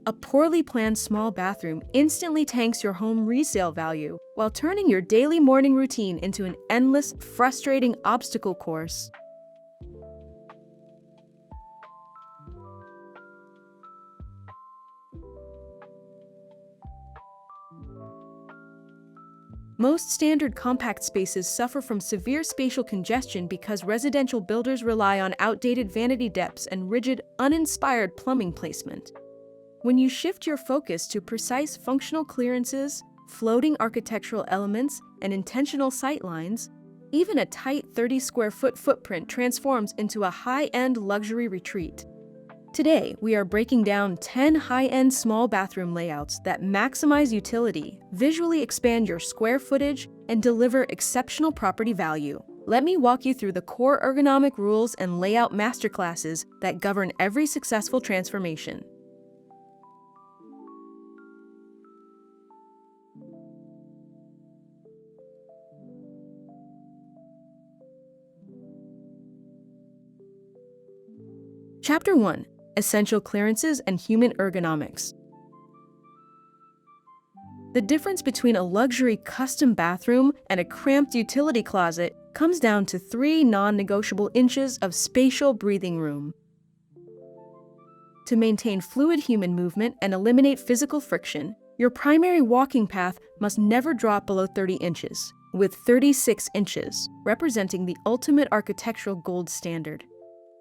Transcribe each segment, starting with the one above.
A poorly planned small bathroom instantly tanks your home resale value while turning your daily morning routine into an endless, frustrating obstacle course. Most standard compact spaces suffer from severe spatial congestion because residential builders rely on outdated vanity depths and rigid, uninspired plumbing placement. When you shift your focus to precise functional clearances, floating architectural elements, and intentional sightlines, even a tight 30-square-foot footprint transforms into a high-end luxury retreat. Today, we are breaking down 10 high-end small bathroom layouts that maximize utility, visually expand your square footage, and deliver exceptional property value. Let me walk you through the core ergonomic rules and layout masterclasses that govern every successful transformation. Chapter 1: Essential Clearances and Human Ergonomics. The difference between a luxury custom bathroom and a cramped utility closet comes down to 3 non-negotiable inches of spatial breathing room. To maintain fluid human movement and eliminate physical friction, your primary walking path must never drop below 30 inches, with 36 inches representing the ultimate architectural gold standard.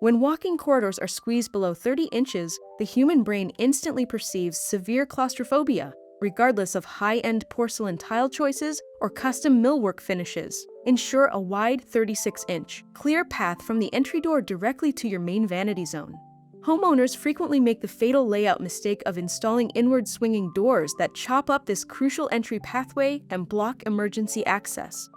When walking corridors are squeezed below 30 inches, the human brain instantly perceives severe claustrophobia, regardless of high-end porcelain tile choices or custom millwork finishes. Ensure a wide 36-inch, clear path from the entry door directly to your main vanity zone. Homeowners frequently make the fatal layout mistake of installing inward swinging doors that chop up this crucial entry pathway and block emergency access.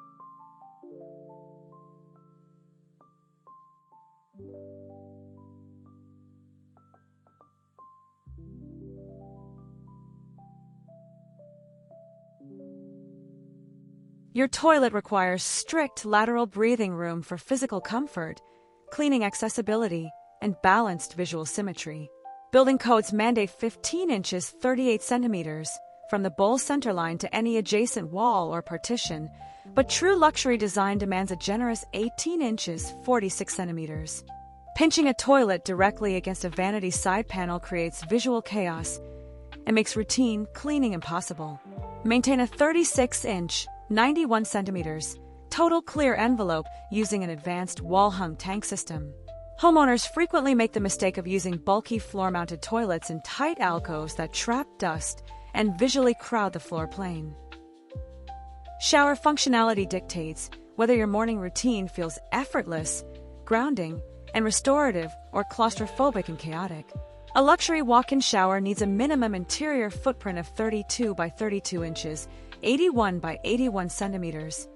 Your toilet requires strict lateral breathing room for physical comfort, cleaning accessibility, and balanced visual symmetry. Building codes mandate 15 inches 38 centimeters from the bowl centerline to any adjacent wall or partition, but true luxury design demands a generous 18 inches 46 centimeters. Pinching a toilet directly against a vanity side panel creates visual chaos and makes routine cleaning impossible. Maintain a 36-inch 91 centimeters total clear envelope using an advanced wall-hung tank system. Homeowners frequently make the mistake of using bulky floor-mounted toilets in tight alcoves that trap dust and visually crowd the floor plane. Shower functionality dictates whether your morning routine feels effortless, grounding, and restorative, or claustrophobic and chaotic. A luxury walk-in shower needs a minimum interior footprint of 32 by 32 inches, 81 by 81 centimeters,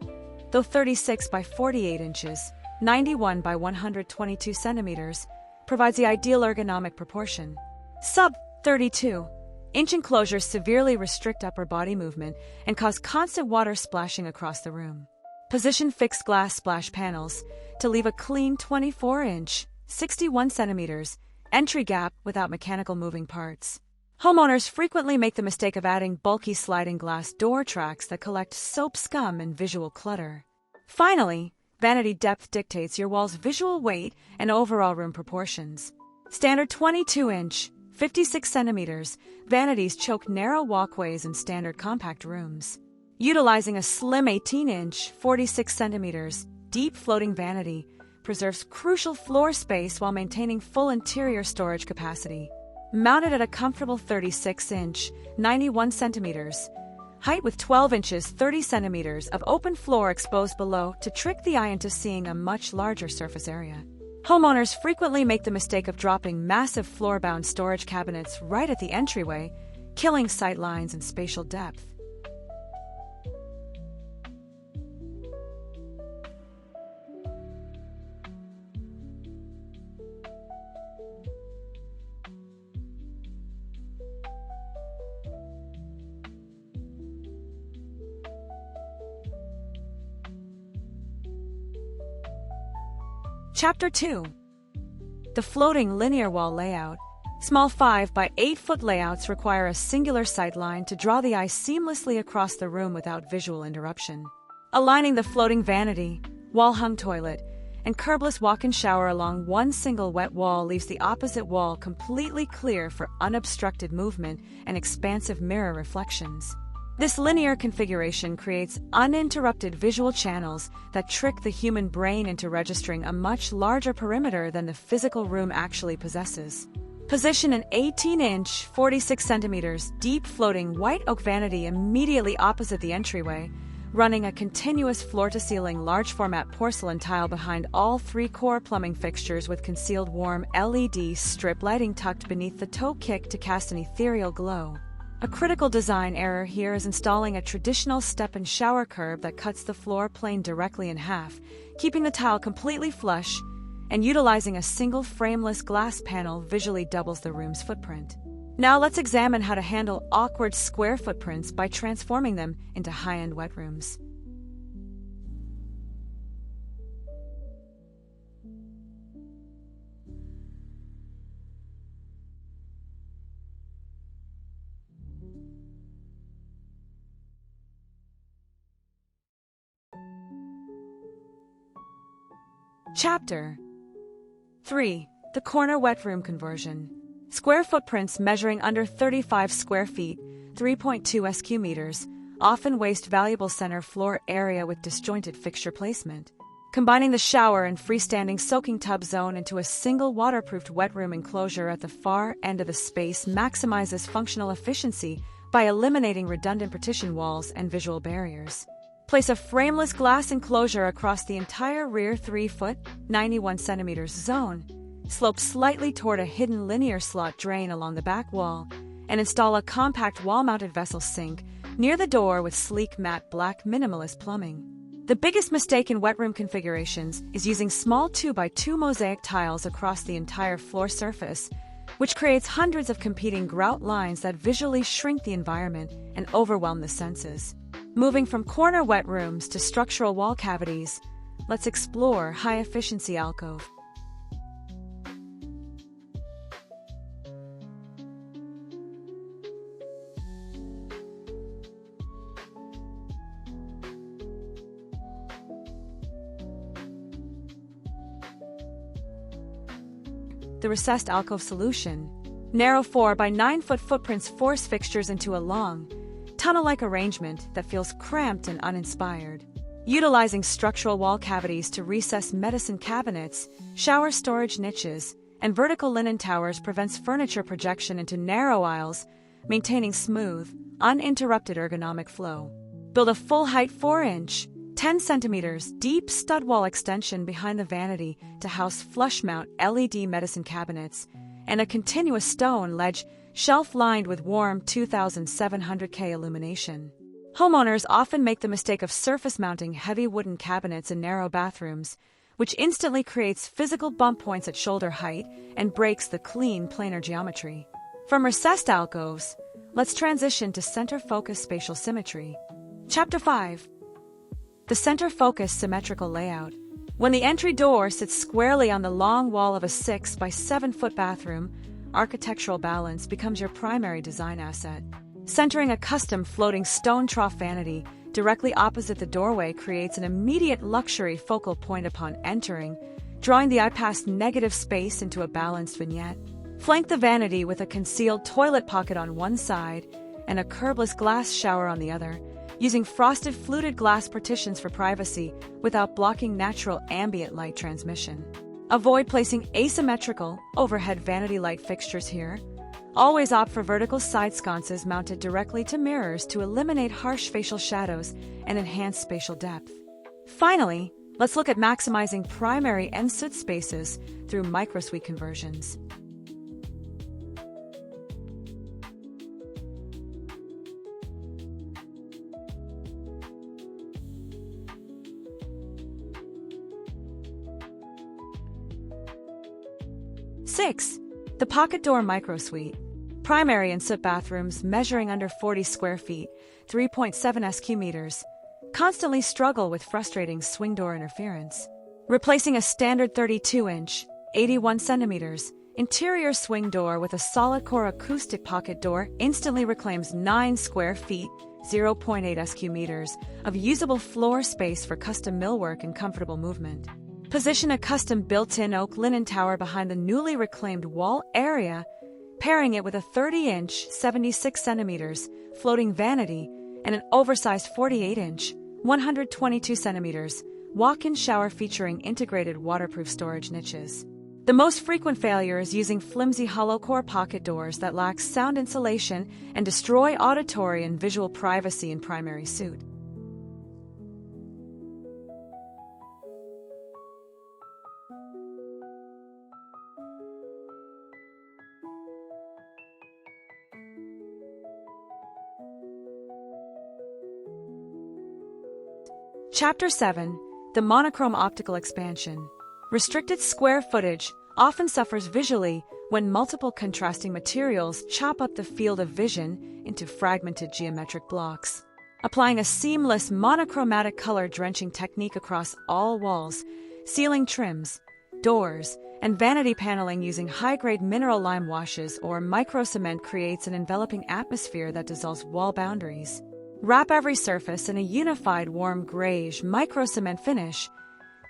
though 36 by 48 inches, 91 by 122 centimeters, provides the ideal ergonomic proportion. Sub-32-inch enclosures severely restrict upper body movement and cause constant water splashing across the room. Position fixed glass splash panels to leave a clean 24-inch, 61 centimeters, entry gap without mechanical moving parts. Homeowners frequently make the mistake of adding bulky sliding glass door tracks that collect soap scum and visual clutter. Finally, vanity depth dictates your wall's visual weight and overall room proportions. Standard 22-inch, 56 centimeters, vanities choke narrow walkways in standard compact rooms. Utilizing a slim 18-inch, 46 centimeters, deep floating vanity preserves crucial floor space while maintaining full interior storage capacity. Mounted at a comfortable 36-inch, 91 centimeters, height with 12 inches 30 centimeters of open floor exposed below to trick the eye into seeing a much larger surface area. Homeowners frequently make the mistake of dropping massive floor-bound storage cabinets right at the entryway, killing sight lines and spatial depth. Chapter 2: The Floating Linear Wall Layout. Small 5 by 8 foot layouts require a singular sightline to draw the eye seamlessly across the room without visual interruption. Aligning the floating vanity, wall-hung toilet, and curbless walk-in shower along one single wet wall leaves the opposite wall completely clear for unobstructed movement and expansive mirror reflections. This linear configuration creates uninterrupted visual channels that trick the human brain into registering a much larger perimeter than the physical room actually possesses. Position an 18-inch, 46 centimeters deep floating white oak vanity immediately opposite the entryway, running a continuous floor-to-ceiling large-format porcelain tile behind all 3 core plumbing fixtures with concealed warm LED strip lighting tucked beneath the toe kick to cast an ethereal glow. A critical design error here is installing a traditional step-and shower curb that cuts the floor plane directly in half, keeping the tile completely flush, and utilizing a single frameless glass panel visually doubles the room's footprint. Now let's examine how to handle awkward square footprints by transforming them into high-end wet rooms. Chapter 3. The Corner Wet Room Conversion. Square footprints measuring under 35 square feet, 3.2 SQ meters, often waste valuable center floor area with disjointed fixture placement. Combining the shower and freestanding soaking tub zone into a single waterproofed wet room enclosure at the far end of the space maximizes functional efficiency by eliminating redundant partition walls and visual barriers. Place a frameless glass enclosure across the entire rear 3-foot, 91 centimeters zone, slope slightly toward a hidden linear slot drain along the back wall, and install a compact wall-mounted vessel sink near the door with sleek matte black minimalist plumbing. The biggest mistake in wet room configurations is using small 2x2 mosaic tiles across the entire floor surface, which creates hundreds of competing grout lines that visually shrink the environment and overwhelm the senses. Moving from corner wet rooms to structural wall cavities, let's explore high-efficiency alcove. The recessed alcove solution. Narrow 4 by 9 foot footprints force fixtures into a long, tunnel-like arrangement that feels cramped and uninspired. Utilizing structural wall cavities to recess medicine cabinets, shower storage niches, and vertical linen towers prevents furniture projection into narrow aisles, maintaining smooth, uninterrupted ergonomic flow. Build a full-height 4-inch, 10 centimeters deep stud wall extension behind the vanity to house flush-mount LED medicine cabinets and a continuous stone ledge shelf lined with warm 2700K illumination. Homeowners often make the mistake of surface mounting heavy wooden cabinets in narrow bathrooms, which instantly creates physical bump points at shoulder height and breaks the clean planar geometry. From recessed alcoves, let's transition to center focus spatial symmetry. Chapter 5. The center focus symmetrical layout. When the entry door sits squarely on the long wall of a 6 by 7 foot bathroom, architectural balance becomes your primary design asset. Centering a custom floating stone trough vanity directly opposite the doorway creates an immediate luxury focal point upon entering, drawing the eye past negative space into a balanced vignette. Flank the vanity with a concealed toilet pocket on one side and a curbless glass shower on the other, using frosted fluted glass partitions for privacy without blocking natural ambient light transmission. Avoid placing asymmetrical, overhead vanity light fixtures here. Always opt for vertical side sconces mounted directly to mirrors to eliminate harsh facial shadows and enhance spatial depth. Finally, let's look at maximizing primary en-suite spaces through microsuite conversions. Six. The pocket door microsuite. Primary en-suite bathrooms measuring under 40 square feet, 3.7 SQ meters, constantly struggle with frustrating swing door interference. Replacing a standard 32-inch, 81 centimeters, interior swing door with a solid core acoustic pocket door instantly reclaims 9 square feet, 0.8 sq meters, of usable floor space for custom millwork and comfortable movement. Position a custom built-in oak linen tower behind the newly reclaimed wall area, pairing it with a 30-inch, 76 centimeters, floating vanity and an oversized 48-inch, 122 centimeters, walk-in shower featuring integrated waterproof storage niches. The most frequent failure is using flimsy hollow core pocket doors that lack sound insulation and destroy auditory and visual privacy in primary suite. Chapter 7. The monochrome optical expansion. Restricted square footage often suffers visually when multiple contrasting materials chop up the field of vision into fragmented geometric blocks. Applying a seamless monochromatic color drenching technique across all walls, ceiling trims, doors, and vanity paneling using high-grade mineral lime washes or microcement creates an enveloping atmosphere that dissolves wall boundaries. Wrap every surface in a unified warm grayish microcement finish,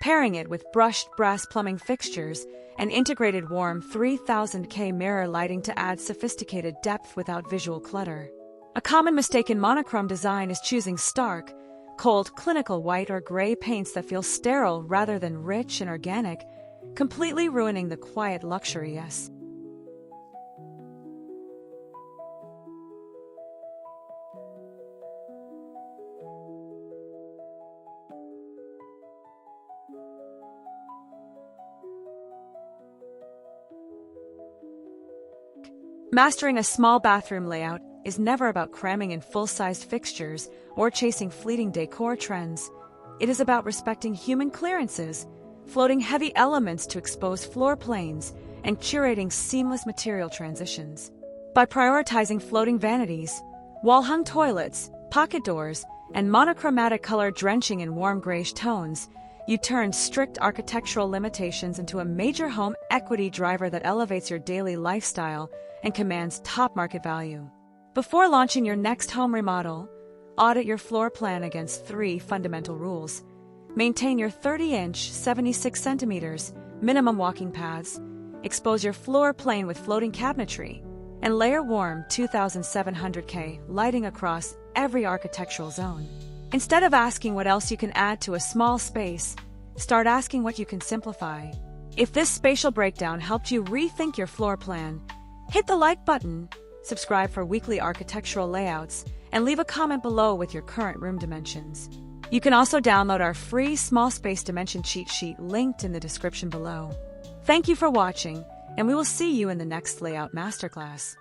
pairing it with brushed brass plumbing fixtures and integrated warm 3000K mirror lighting to add sophisticated depth without visual clutter. A common mistake in monochrome design is choosing stark, cold, clinical white or gray paints that feel sterile rather than rich and organic, completely ruining the quiet luxury yes. Mastering a small bathroom layout is never about cramming in full-sized fixtures or chasing fleeting decor trends. It is about respecting human clearances, floating heavy elements to expose floor planes, and curating seamless material transitions. By prioritizing floating vanities, wall-hung toilets, pocket doors, and monochromatic color drenching in warm grayish tones, you turn strict architectural limitations into a major home equity driver that elevates your daily lifestyle and commands top market value. Before launching your next home remodel, audit your floor plan against 3 fundamental rules. Maintain your 30-inch, 76 centimeters, minimum walking paths, expose your floor plane with floating cabinetry, and layer warm 2700K lighting across every architectural zone. Instead of asking what else you can add to a small space, start asking what you can simplify. If this spatial breakdown helped you rethink your floor plan, hit the like button, subscribe for weekly architectural layouts, and leave a comment below with your current room dimensions. You can also download our free small space dimension cheat sheet linked in the description below. Thank you for watching, and we will see you in the next layout masterclass.